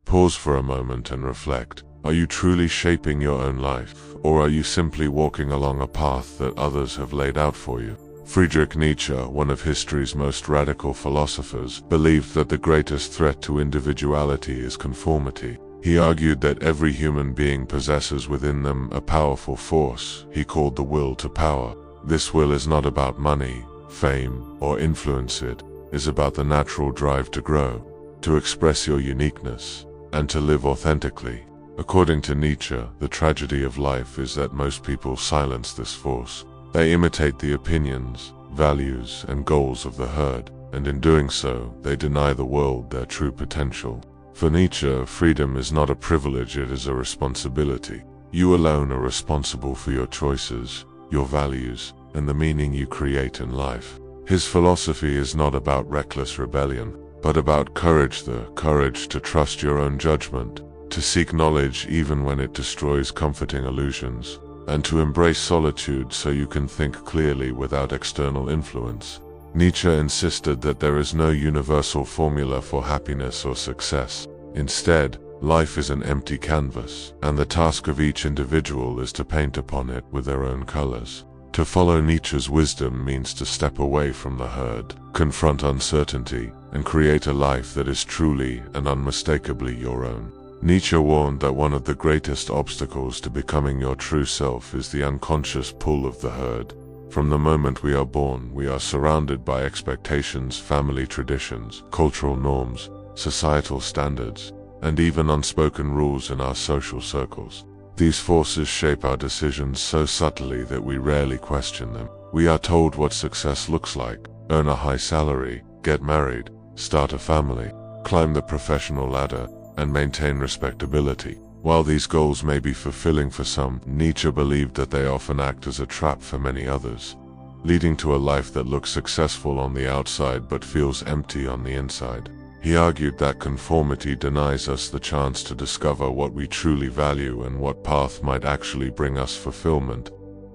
Pause for a moment and reflect. Are you truly shaping your own life, or are you simply walking along a path that others have laid out for you? Friedrich Nietzsche, one of history's most radical philosophers, believed that the greatest threat to individuality is conformity. He argued that every human being possesses within them a powerful force he called the will to power. This will is not about money, fame, or influence. It is about the natural drive to grow, to express your uniqueness, and to live authentically. According to Nietzsche, the tragedy of life is that most people silence this force. They imitate the opinions, values, and goals of the herd, and in doing so, they deny the world their true potential. For Nietzsche, freedom is not a privilege, it is a responsibility. You alone are responsible for your choices, your values, and the meaning you create in life. His philosophy is not about reckless rebellion, but about courage, the courage to trust your own judgment, to seek knowledge even when it destroys comforting illusions, and to embrace solitude so you can think clearly without external influence. Nietzsche insisted that there is no universal formula for happiness or success. Instead, life is an empty canvas, and the task of each individual is to paint upon it with their own colors. To follow Nietzsche's wisdom means to step away from the herd, confront uncertainty, and create a life that is truly and unmistakably your own. Nietzsche warned that one of the greatest obstacles to becoming your true self is the unconscious pull of the herd. From the moment we are born, we are surrounded by expectations, family traditions, cultural norms, societal standards, and even unspoken rules in our social circles. These forces shape our decisions so subtly that we rarely question them. We are told what success looks like: earn a high salary, get married, start a family, climb the professional ladder, and maintain respectability. While these goals may be fulfilling for some, Nietzsche believed that they often act as a trap for many others, leading to a life that looks successful on the outside but feels empty on the inside. He argued that conformity denies us the chance to discover what we truly value and what path might actually bring us fulfillment.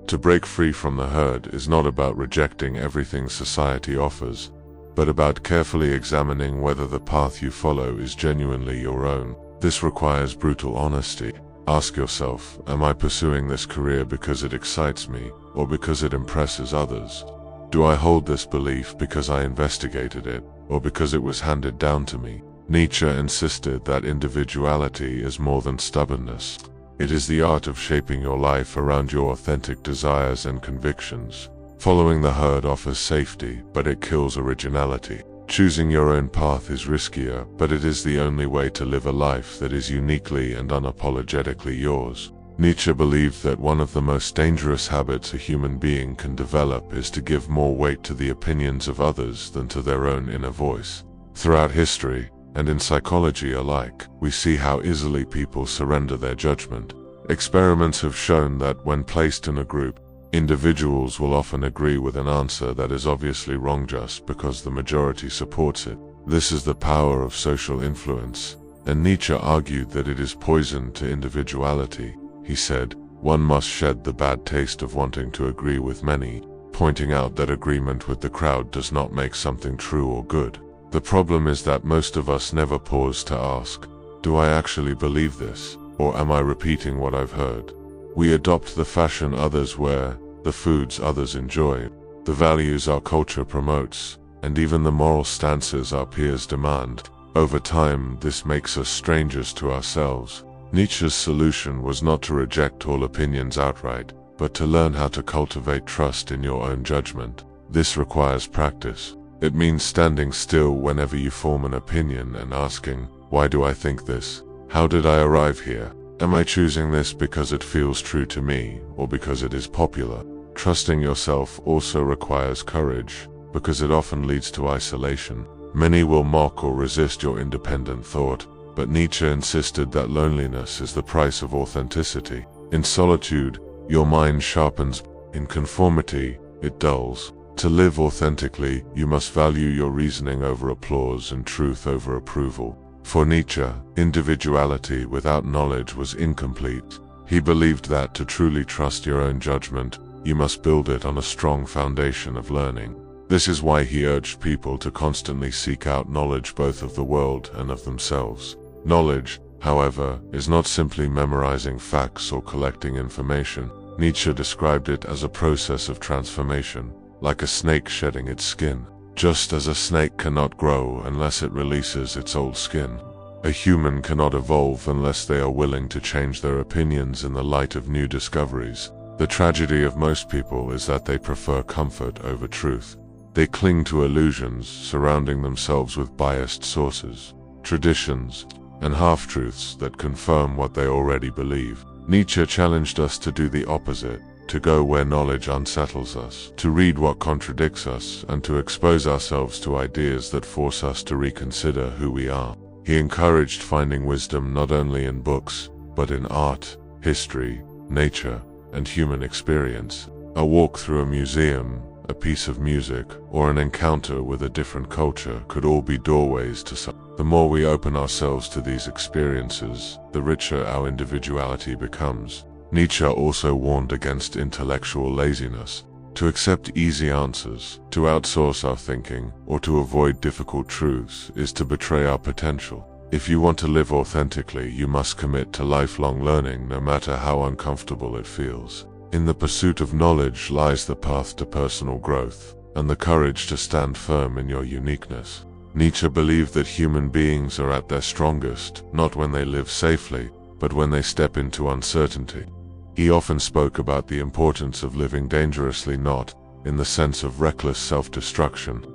To break free from the herd is not about rejecting everything society offers, but about carefully examining whether the path you follow is genuinely your own. This requires brutal honesty. Ask yourself, am I pursuing this career because it excites me, or because it impresses others? Do I hold this belief because I investigated it, or because it was handed down to me? Nietzsche insisted that individuality is more than stubbornness. It is the art of shaping your life around your authentic desires and convictions. Following the herd offers safety, but it kills originality. Choosing your own path is riskier, but it is the only way to live a life that is uniquely and unapologetically yours. Nietzsche believed that one of the most dangerous habits a human being can develop is to give more weight to the opinions of others than to their own inner voice. Throughout history, and in psychology alike, we see how easily people surrender their judgment. Experiments have shown that when placed in a group, individuals will often agree with an answer that is obviously wrong just because the majority supports it. This is the power of social influence, and Nietzsche argued that it is poison to individuality. He said, one must shed the bad taste of wanting to agree with many, pointing out that agreement with the crowd does not make something true or good. The problem is that most of us never pause to ask, do I actually believe this, or am I repeating what I've heard? We adopt the fashion others wear, the foods others enjoy, the values our culture promotes, and even the moral stances our peers demand. Over time, this makes us strangers to ourselves. Nietzsche's solution was not to reject all opinions outright, but to learn how to cultivate trust in your own judgment. This requires practice. It means standing still whenever you form an opinion and asking, why do I think this? How did I arrive here? Am I choosing this because it feels true to me, or because it is popular? Trusting yourself also requires courage, because it often leads to isolation. Many will mock or resist your independent thought, but Nietzsche insisted that loneliness is the price of authenticity. In solitude, your mind sharpens. In conformity, it dulls. To live authentically, you must value your reasoning over applause and truth over approval. For Nietzsche, individuality without knowledge was incomplete. He believed that to truly trust your own judgment, you must build it on a strong foundation of learning. This is why he urged people to constantly seek out knowledge both of the world and of themselves. Knowledge, however, is not simply memorizing facts or collecting information. Nietzsche described it as a process of transformation, like a snake shedding its skin. Just as a snake cannot grow unless it releases its old skin, a human cannot evolve unless they are willing to change their opinions in the light of new discoveries. The tragedy of most people is that they prefer comfort over truth. They cling to illusions, surrounding themselves with biased sources, traditions, and half-truths that confirm what they already believe. Nietzsche challenged us to do the opposite, to go where knowledge unsettles us, to read what contradicts us, and to expose ourselves to ideas that force us to reconsider who we are. He encouraged finding wisdom not only in books, but in art, history, nature, and human experience. A walk through a museum, a piece of music, or an encounter with a different culture could all be doorways to something. The more we open ourselves to these experiences, the richer our individuality becomes. Nietzsche also warned against intellectual laziness. To accept easy answers, to outsource our thinking, or to avoid difficult truths is to betray our potential. If you want to live authentically, you must commit to lifelong learning, no matter how uncomfortable it feels. In the pursuit of knowledge lies the path to personal growth, and the courage to stand firm in your uniqueness. Nietzsche believed that human beings are at their strongest, not when they live safely, but when they step into uncertainty. He often spoke about the importance of living dangerously, not in the sense of reckless self-destruction,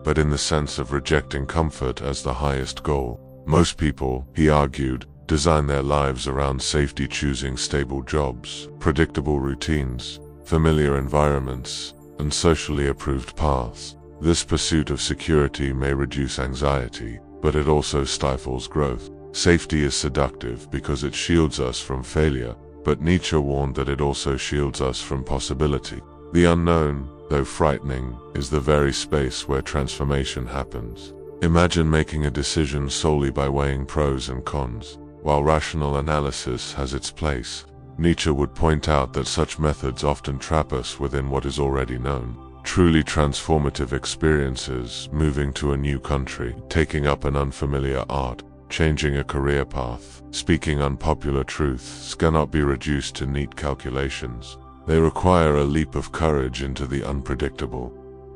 but in the sense of rejecting comfort as the highest goal. Most people, he argued, design their lives around safety, choosing stable jobs, predictable routines, familiar environments, and socially approved paths. This pursuit of security may reduce anxiety, but it also stifles growth. Safety is seductive because it shields us from failure, but Nietzsche warned that it also shields us from possibility. The unknown, though frightening, is the very space where transformation happens. Imagine making a decision solely by weighing pros and cons. While rational analysis has its place, Nietzsche would point out that such methods often trap us within what is already known. Truly transformative experiences, moving to a new country, taking up an unfamiliar art, changing a career path, speaking unpopular truths, cannot be reduced to neat calculations. They require a leap of courage into the unpredictable.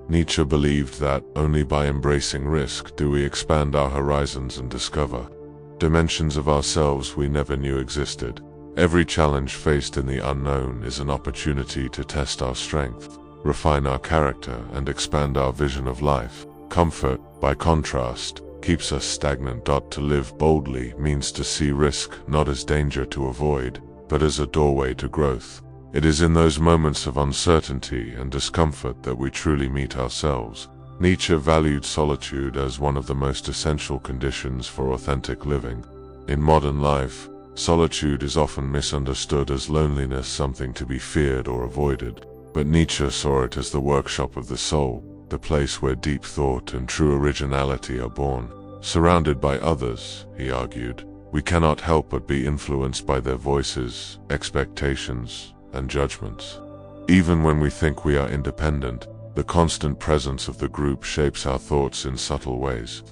Nietzsche believed that only by embracing risk do we expand our horizons and discover dimensions of ourselves we never knew existed. Every challenge faced in the unknown is an opportunity to test our strength, refine our character, and expand our vision of life. Comfort, by contrast, keeps us stagnant. To live boldly means to see risk not as danger to avoid, but as a doorway to growth. It is in those moments of uncertainty and discomfort that we truly meet ourselves. Nietzsche valued solitude as one of the most essential conditions for authentic living. In modern life, solitude is often misunderstood as loneliness, something to be feared or avoided. But Nietzsche saw it as the workshop of the soul, the place where deep thought and true originality are born. Surrounded by others, he argued, we cannot help but be influenced by their voices, expectations, and judgments. Even when we think we are independent, the constant presence of the group shapes our thoughts in subtle ways.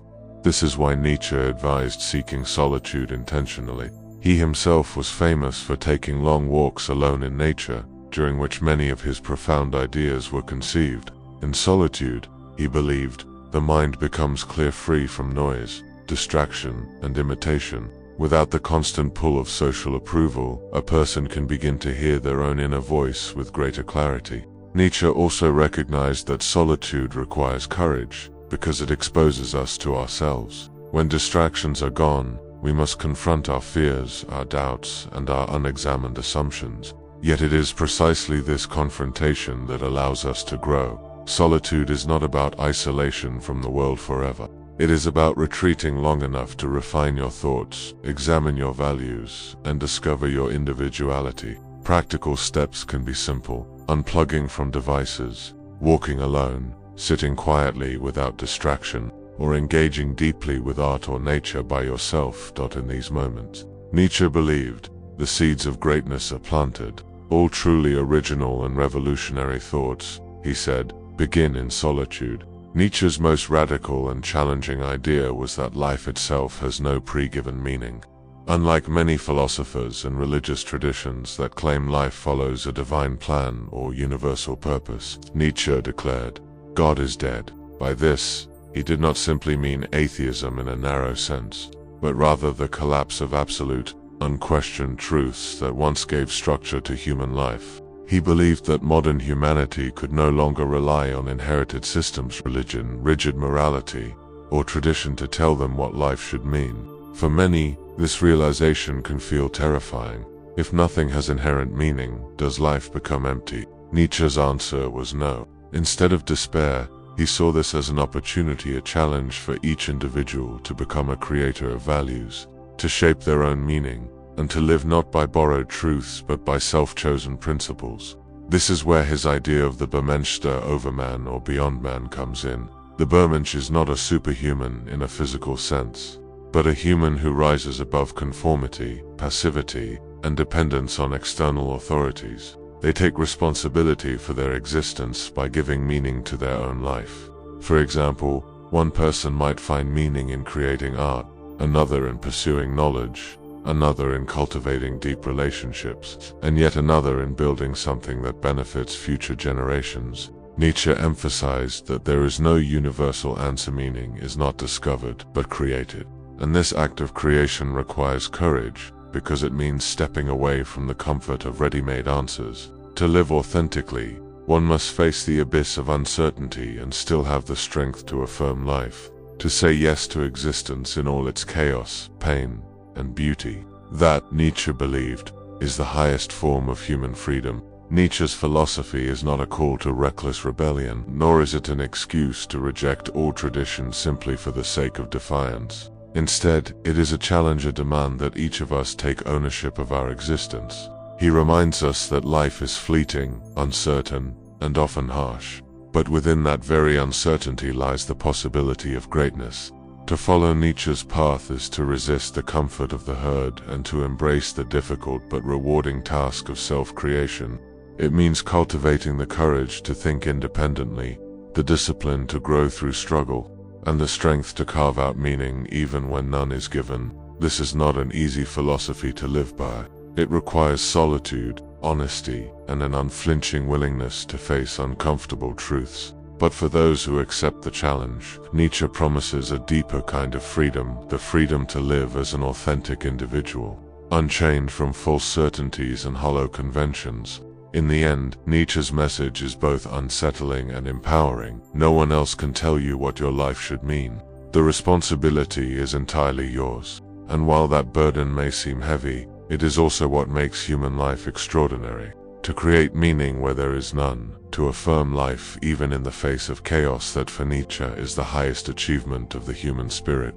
This is why Nietzsche advised seeking solitude intentionally. He himself was famous for taking long walks alone in nature, during which many of his profound ideas were conceived. In solitude, he believed, the mind becomes clear, free from noise, distraction, and imitation. Without the constant pull of social approval, a person can begin to hear their own inner voice with greater clarity. Nietzsche also recognized that solitude requires courage, because it exposes us to ourselves. When distractions are gone, we must confront our fears, our doubts, and our unexamined assumptions. Yet it is precisely this confrontation that allows us to grow. Solitude is not about isolation from the world forever. It is about retreating long enough to refine your thoughts, examine your values, and discover your individuality. Practical steps can be simple: unplugging from devices, walking alone, sitting quietly without distraction, or engaging deeply with art or nature by yourself. In these moments, Nietzsche believed, the seeds of greatness are planted. All truly original and revolutionary thoughts, he said, begin in solitude. Nietzsche's most radical and challenging idea was that life itself has no pre-given meaning. Unlike many philosophers and religious traditions that claim life follows a divine plan or universal purpose, Nietzsche declared, "God is dead." By this, he did not simply mean atheism in a narrow sense, but rather the collapse of absolute, unquestioned truths that once gave structure to human life. He believed that modern humanity could no longer rely on inherited systems, religion, rigid morality, or tradition to tell them what life should mean. For many, this realization can feel terrifying. If nothing has inherent meaning, does life become empty? Nietzsche's answer was no. Instead of despair, he saw this as an opportunity, a challenge for each individual to become a creator of values, to shape their own meaning, and to live not by borrowed truths but by self-chosen principles. This is where his idea of the Übermensch, overman or beyond man, comes in. The Übermensch is not a superhuman in a physical sense, but a human who rises above conformity, passivity, and dependence on external authorities. They take responsibility for their existence by giving meaning to their own life. For example, one person might find meaning in creating art, another in pursuing knowledge, another in cultivating deep relationships, and yet another in building something that benefits future generations. Nietzsche emphasized that there is no universal answer. Meaning is not discovered, but created. And this act of creation requires courage, because it means stepping away from the comfort of ready-made answers. To live authentically, one must face the abyss of uncertainty and still have the strength to affirm life, to say yes to existence in all its chaos, pain, and beauty. That, Nietzsche believed, is the highest form of human freedom. Nietzsche's philosophy is not a call to reckless rebellion, nor is it an excuse to reject all tradition simply for the sake of defiance. Instead, it is a challenge, a demand that each of us take ownership of our existence. He reminds us that life is fleeting, uncertain, and often harsh. But within that very uncertainty lies the possibility of greatness. To follow Nietzsche's path is to resist the comfort of the herd and to embrace the difficult but rewarding task of self-creation. It means cultivating the courage to think independently, the discipline to grow through struggle, and the strength to carve out meaning even when none is given. This is not an easy philosophy to live by. It requires solitude, honesty, and an unflinching willingness to face uncomfortable truths. But for those who accept the challenge, Nietzsche promises a deeper kind of freedom, the freedom to live as an authentic individual, unchained from false certainties and hollow conventions. In the end, Nietzsche's message is both unsettling and empowering. No one else can tell you what your life should mean. The responsibility is entirely yours. And while that burden may seem heavy, it is also what makes human life extraordinary. To create meaning where there is none, to affirm life even in the face of chaos, that for Nietzsche is the highest achievement of the human spirit.